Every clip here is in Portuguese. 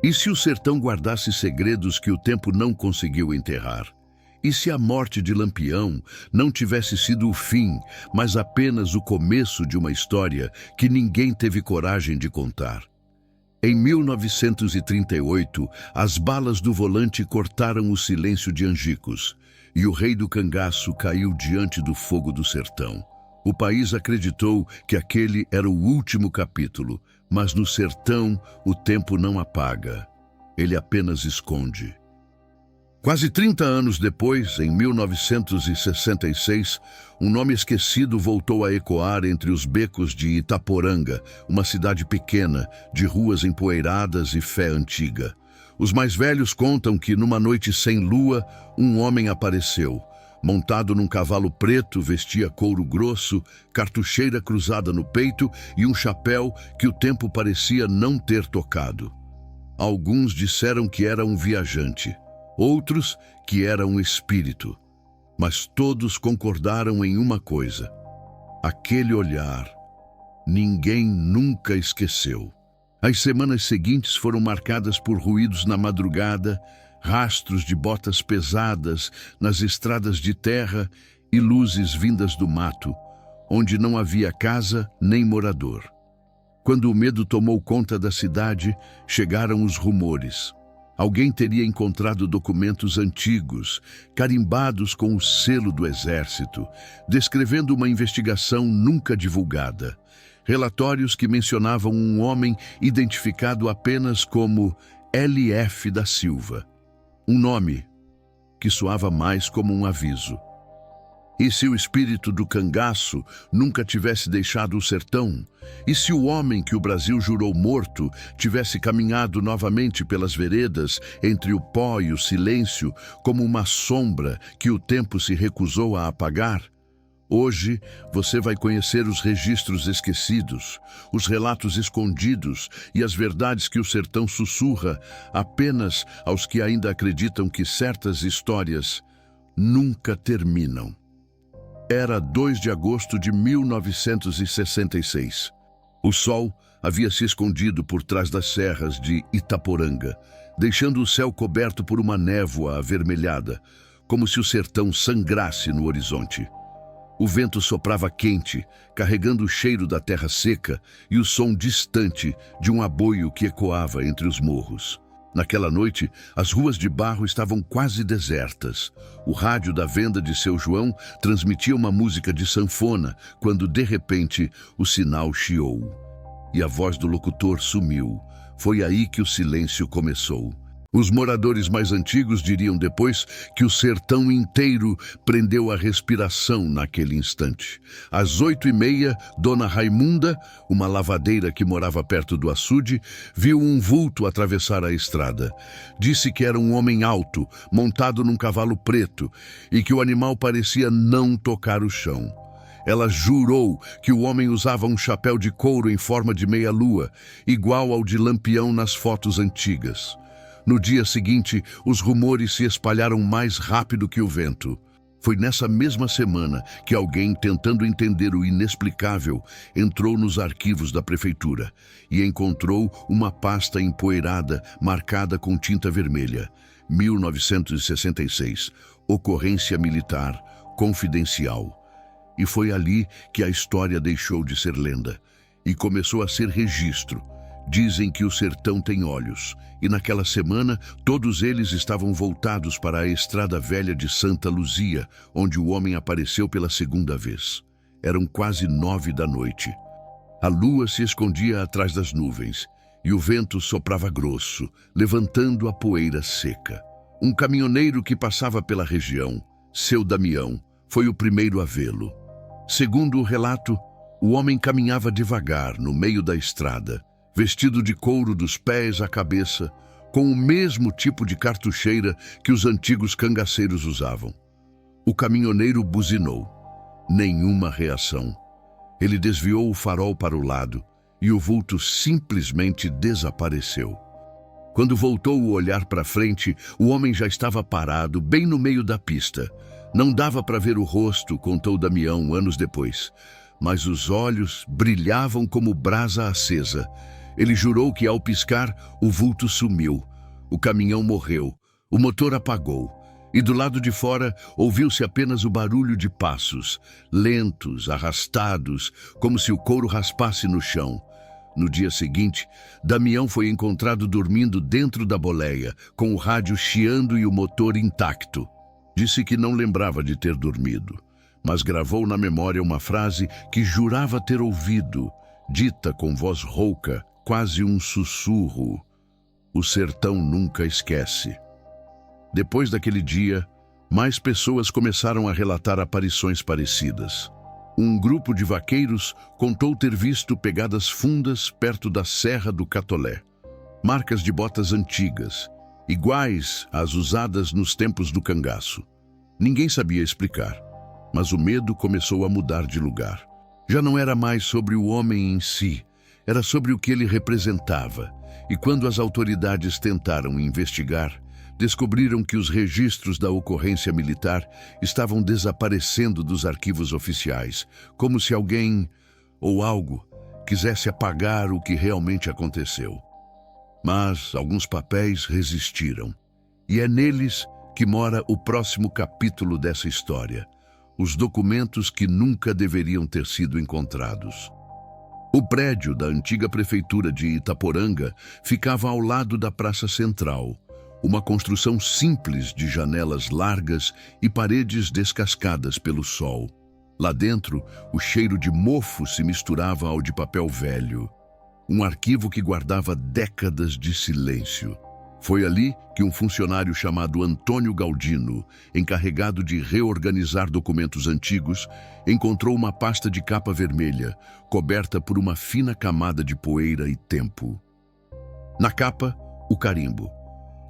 E se o sertão guardasse segredos que o tempo não conseguiu enterrar? E se a morte de Lampião não tivesse sido o fim, mas apenas o começo de uma história que ninguém teve coragem de contar? Em 1938, as balas do volante cortaram o silêncio de Angicos, e o rei do cangaço caiu diante do fogo do sertão. O país acreditou que aquele era o último capítulo, mas no sertão o tempo não apaga, ele apenas esconde. Quase 30 anos depois, em 1966, um nome esquecido voltou a ecoar entre os becos de Itaporanga, uma cidade pequena, de ruas empoeiradas e fé antiga. Os mais velhos contam que, numa noite sem lua, um homem apareceu. Montado num cavalo preto, vestia couro grosso, cartucheira cruzada no peito e um chapéu que o tempo parecia não ter tocado. Alguns disseram que era um viajante. Outros que era um espírito, mas todos concordaram em uma coisa: aquele olhar, ninguém nunca esqueceu. As semanas seguintes foram marcadas por ruídos na madrugada, rastros de botas pesadas nas estradas de terra e luzes vindas do mato, onde não havia casa nem morador. Quando o medo tomou conta da cidade, chegaram os rumores. Alguém teria encontrado documentos antigos, carimbados com o selo do exército, descrevendo uma investigação nunca divulgada. Relatórios que mencionavam um homem identificado apenas como L.F. da Silva. Um nome que soava mais como um aviso. E se o espírito do cangaço nunca tivesse deixado o sertão? E se o homem que o Brasil jurou morto tivesse caminhado novamente pelas veredas, entre o pó e o silêncio, como uma sombra que o tempo se recusou a apagar? Hoje você vai conhecer os registros esquecidos, os relatos escondidos e as verdades que o sertão sussurra apenas aos que ainda acreditam que certas histórias nunca terminam. Era 2 de agosto de 1966. O sol havia se escondido por trás das serras de Itaporanga, deixando o céu coberto por uma névoa avermelhada, como se o sertão sangrasse no horizonte. O vento soprava quente, carregando o cheiro da terra seca e o som distante de um aboio que ecoava entre os morros. Naquela noite, as ruas de barro estavam quase desertas. O rádio da venda de seu João transmitia uma música de sanfona, quando, de repente, o sinal chiou. E a voz do locutor sumiu. Foi aí que o silêncio começou. Os moradores mais antigos diriam depois que o sertão inteiro prendeu a respiração naquele instante. Às 8h30, Dona Raimunda, uma lavadeira que morava perto do açude, viu um vulto atravessar a estrada. Disse que era um homem alto, montado num cavalo preto, e que o animal parecia não tocar o chão. Ela jurou que o homem usava um chapéu de couro em forma de meia-lua, igual ao de Lampião nas fotos antigas. No dia seguinte, os rumores se espalharam mais rápido que o vento. Foi nessa mesma semana que alguém, tentando entender o inexplicável, entrou nos arquivos da prefeitura e encontrou uma pasta empoeirada marcada com tinta vermelha. 1966. Ocorrência militar confidencial. E foi ali que a história deixou de ser lenda e começou a ser registro. Dizem que o sertão tem olhos, e naquela semana todos eles estavam voltados para a estrada velha de Santa Luzia, onde o homem apareceu pela segunda vez. Eram quase 9 da noite. A lua se escondia atrás das nuvens, e o vento soprava grosso, levantando a poeira seca. Um caminhoneiro que passava pela região, seu Damião, foi o primeiro a vê-lo. Segundo o relato, o homem caminhava devagar no meio da estrada, vestido de couro dos pés à cabeça, com o mesmo tipo de cartucheira que os antigos cangaceiros usavam. O caminhoneiro buzinou. Nenhuma reação. Ele desviou o farol para o lado e o vulto simplesmente desapareceu. Quando voltou o olhar para frente, o homem já estava parado, bem no meio da pista. Não dava para ver o rosto, contou Damião anos depois, mas os olhos brilhavam como brasa acesa, Ele jurou que, ao piscar, o vulto sumiu. O caminhão morreu. O motor apagou. E do lado de fora ouviu-se apenas o barulho de passos, lentos, arrastados, como se o couro raspasse no chão. No dia seguinte, Damião foi encontrado dormindo dentro da boleia, com o rádio chiando e o motor intacto. Disse que não lembrava de ter dormido, mas gravou na memória uma frase que jurava ter ouvido, dita com voz rouca, quase um sussurro: "O sertão nunca esquece." Depois daquele dia, mais pessoas começaram a relatar aparições parecidas. Um grupo de vaqueiros contou ter visto pegadas fundas perto da Serra do Catolé, marcas de botas antigas, iguais às usadas nos tempos do cangaço. Ninguém sabia explicar, mas o medo começou a mudar de lugar. Já não era mais sobre o homem em si, era sobre o que ele representava. E quando as autoridades tentaram investigar, descobriram que os registros da ocorrência militar estavam desaparecendo dos arquivos oficiais, como se alguém ou algo quisesse apagar o que realmente aconteceu. Mas alguns papéis resistiram, e é neles que mora o próximo capítulo dessa história, os documentos que nunca deveriam ter sido encontrados. O prédio da antiga prefeitura de Itaporanga ficava ao lado da Praça Central, uma construção simples de janelas largas e paredes descascadas pelo sol. Lá dentro, o cheiro de mofo se misturava ao de papel velho, um arquivo que guardava décadas de silêncio. Foi ali que um funcionário chamado Antônio Galdino, encarregado de reorganizar documentos antigos, encontrou uma pasta de capa vermelha, coberta por uma fina camada de poeira e tempo. Na capa, o carimbo: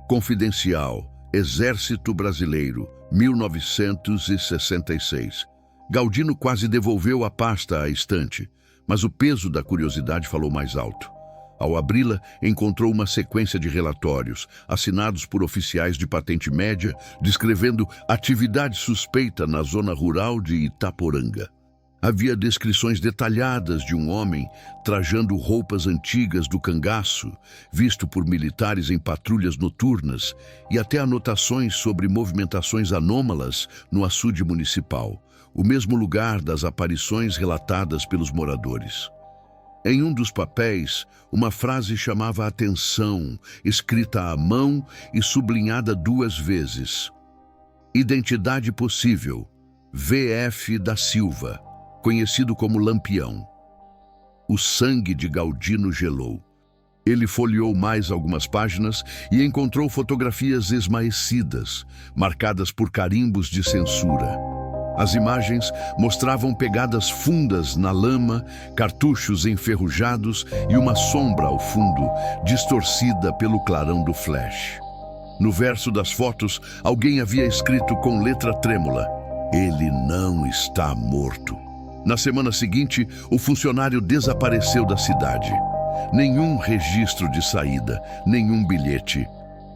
Confidencial, Exército Brasileiro, 1966. Galdino quase devolveu a pasta à estante, mas o peso da curiosidade falou mais alto. Ao abri-la, encontrou uma sequência de relatórios, assinados por oficiais de patente média, descrevendo atividade suspeita na zona rural de Itaporanga. Havia descrições detalhadas de um homem trajando roupas antigas do cangaço, visto por militares em patrulhas noturnas, e até anotações sobre movimentações anômalas no açude municipal, o mesmo lugar das aparições relatadas pelos moradores. Em um dos papéis, uma frase chamava a atenção, escrita à mão e sublinhada 2 vezes. Identidade possível, V.F. da Silva, conhecido como Lampião. O sangue de Galdino gelou. Ele folheou mais algumas páginas e encontrou fotografias esmaecidas, marcadas por carimbos de censura. As imagens mostravam pegadas fundas na lama, cartuchos enferrujados e uma sombra ao fundo, distorcida pelo clarão do flash. No verso das fotos, alguém havia escrito com letra trêmula: "Ele não está morto." Na semana seguinte, o funcionário desapareceu da cidade. Nenhum registro de saída, nenhum bilhete.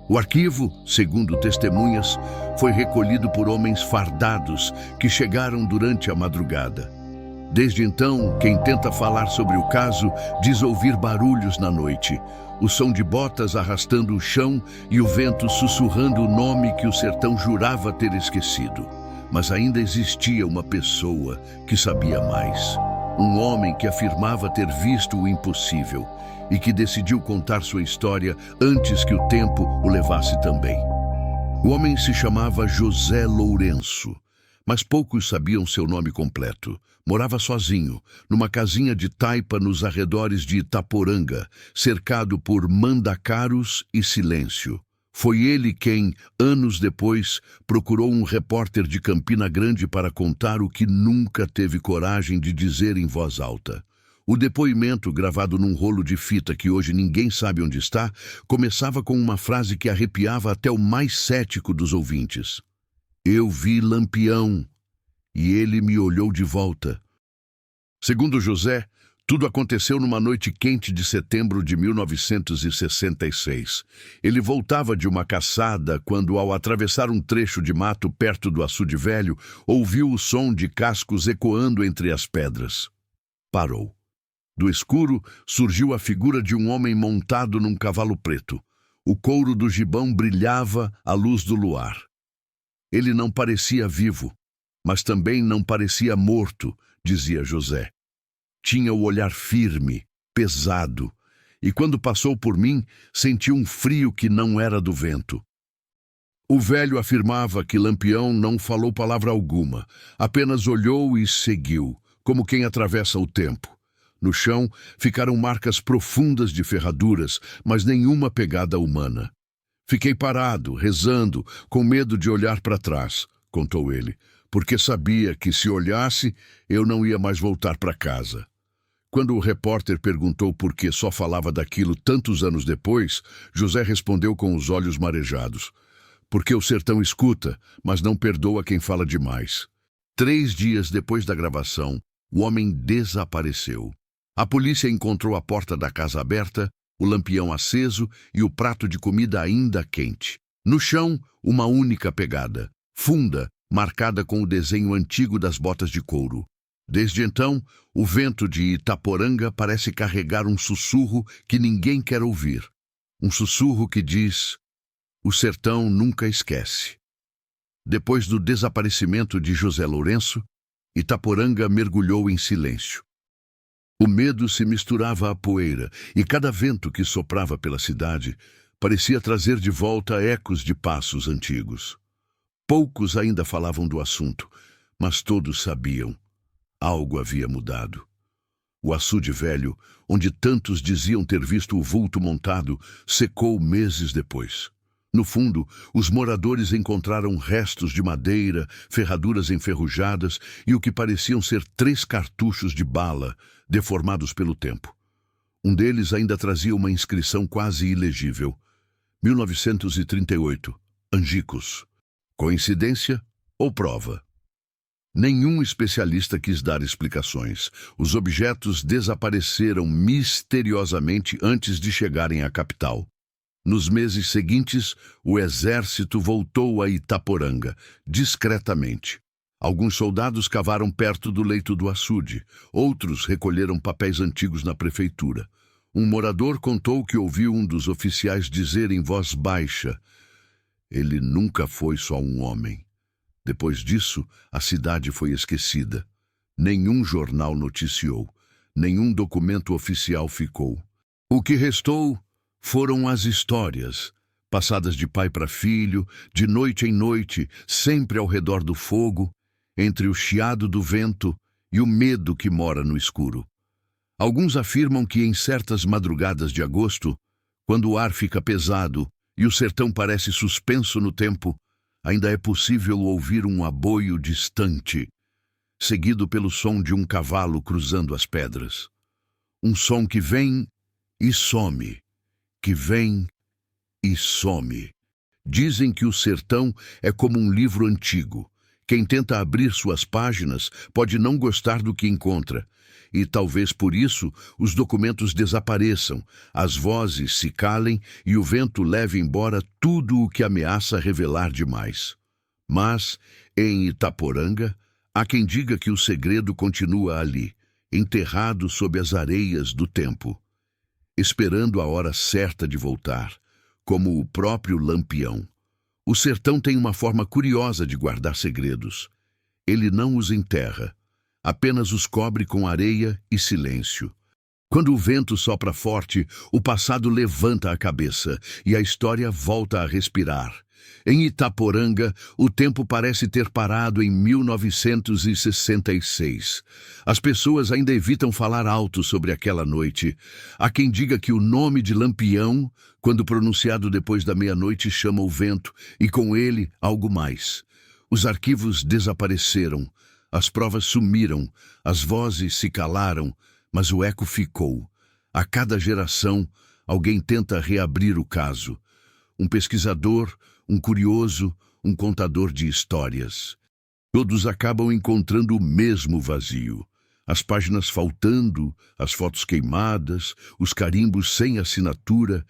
O arquivo, segundo testemunhas, foi recolhido por homens fardados que chegaram durante a madrugada. Desde então, quem tenta falar sobre o caso diz ouvir barulhos na noite, o som de botas arrastando o chão e o vento sussurrando o nome que o sertão jurava ter esquecido. Mas ainda existia uma pessoa que sabia mais. Um homem que afirmava ter visto o impossível e que decidiu contar sua história antes que o tempo o levasse também. O homem se chamava José Lourenço, mas poucos sabiam seu nome completo. Morava sozinho, numa casinha de taipa nos arredores de Itaporanga, cercado por mandacaros e silêncio. Foi ele quem, anos depois, procurou um repórter de Campina Grande para contar o que nunca teve coragem de dizer em voz alta. O depoimento, gravado num rolo de fita que hoje ninguém sabe onde está, começava com uma frase que arrepiava até o mais cético dos ouvintes. "Eu vi Lampião, e ele me olhou de volta." Segundo José, tudo aconteceu numa noite quente de setembro de 1966. Ele voltava de uma caçada quando, ao atravessar um trecho de mato perto do açude velho, ouviu o som de cascos ecoando entre as pedras. Parou. Do escuro surgiu a figura de um homem montado num cavalo preto. O couro do gibão brilhava à luz do luar. Ele não parecia vivo, mas também não parecia morto, dizia José. Tinha o olhar firme, pesado, e quando passou por mim, senti um frio que não era do vento. O velho afirmava que Lampião não falou palavra alguma, apenas olhou e seguiu, como quem atravessa o tempo. No chão ficaram marcas profundas de ferraduras, mas nenhuma pegada humana. Fiquei parado, rezando, com medo de olhar para trás, contou ele, porque sabia que se olhasse, eu não ia mais voltar para casa. Quando o repórter perguntou por que só falava daquilo tantos anos depois, José respondeu com os olhos marejados. Porque o sertão escuta, mas não perdoa quem fala demais. 3 dias depois da gravação, o homem desapareceu. A polícia encontrou a porta da casa aberta, o lampião aceso e o prato de comida ainda quente. No chão, uma única pegada, funda, marcada com o desenho antigo das botas de couro. Desde então, o vento de Itaporanga parece carregar um sussurro que ninguém quer ouvir. Um sussurro que diz: o sertão nunca esquece. Depois do desaparecimento de José Lourenço, Itaporanga mergulhou em silêncio. O medo se misturava à poeira, e cada vento que soprava pela cidade parecia trazer de volta ecos de passos antigos. Poucos ainda falavam do assunto, mas todos sabiam. Algo havia mudado. O açude velho, onde tantos diziam ter visto o vulto montado, secou meses depois. No fundo, os moradores encontraram restos de madeira, ferraduras enferrujadas e o que pareciam ser 3 cartuchos de bala, deformados pelo tempo. Um deles ainda trazia uma inscrição quase ilegível. 1938, Angicos. Coincidência ou prova? Nenhum especialista quis dar explicações. Os objetos desapareceram misteriosamente antes de chegarem à capital. Nos meses seguintes, o exército voltou a Itaporanga, discretamente. Alguns soldados cavaram perto do leito do açude, outros recolheram papéis antigos na prefeitura. Um morador contou que ouviu um dos oficiais dizer em voz baixa: "Ele nunca foi só um homem." Depois disso, a cidade foi esquecida. Nenhum jornal noticiou, nenhum documento oficial ficou. O que restou foram as histórias, passadas de pai para filho, de noite em noite, sempre ao redor do fogo, entre o chiado do vento e o medo que mora no escuro. Alguns afirmam que em certas madrugadas de agosto, quando o ar fica pesado e o sertão parece suspenso no tempo, ainda é possível ouvir um aboio distante, seguido pelo som de um cavalo cruzando as pedras. Um som que vem e some, que vem e some. Dizem que o sertão é como um livro antigo. Quem tenta abrir suas páginas pode não gostar do que encontra, e talvez por isso os documentos desapareçam, as vozes se calem e o vento leve embora tudo o que ameaça revelar demais. Mas, em Itaporanga, há quem diga que o segredo continua ali, enterrado sob as areias do tempo, esperando a hora certa de voltar, como o próprio Lampião. O sertão tem uma forma curiosa de guardar segredos. Ele não os enterra, apenas os cobre com areia e silêncio. Quando o vento sopra forte, o passado levanta a cabeça e a história volta a respirar. Em Itaporanga, o tempo parece ter parado em 1966. As pessoas ainda evitam falar alto sobre aquela noite. Há quem diga que o nome de Lampião, quando pronunciado depois da meia-noite, chama o vento, e com ele algo mais. Os arquivos desapareceram, as provas sumiram, as vozes se calaram, mas o eco ficou. A cada geração, alguém tenta reabrir o caso. Um pesquisador, um curioso, um contador de histórias. Todos acabam encontrando o mesmo vazio. As páginas faltando, as fotos queimadas, os carimbos sem assinatura.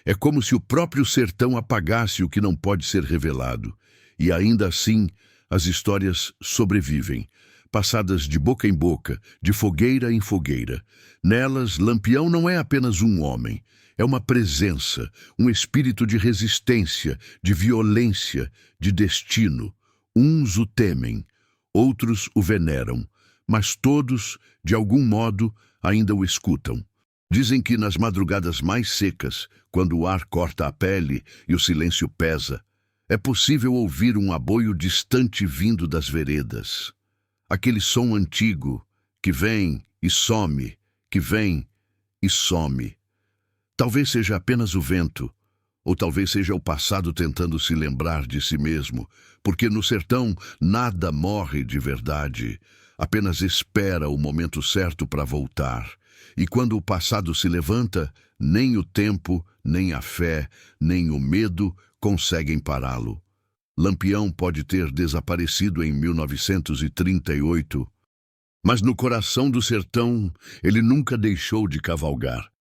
É como se o próprio sertão apagasse o que não pode ser revelado. E ainda assim, as histórias sobrevivem, passadas de boca em boca, de fogueira em fogueira. Nelas, Lampião não é apenas um homem, é uma presença, um espírito de resistência, de violência, de destino. Uns o temem, outros o veneram, mas todos, de algum modo, ainda o escutam. Dizem que nas madrugadas mais secas, quando o ar corta a pele e o silêncio pesa, é possível ouvir um aboio distante vindo das veredas. Aquele som antigo, que vem e some, que vem e some. Talvez seja apenas o vento, ou talvez seja o passado tentando se lembrar de si mesmo, porque no sertão nada morre de verdade, apenas espera o momento certo para voltar. E quando o passado se levanta, nem o tempo, nem a fé, nem o medo conseguem pará-lo. Lampião pode ter desaparecido em 1938, mas no coração do sertão ele nunca deixou de cavalgar.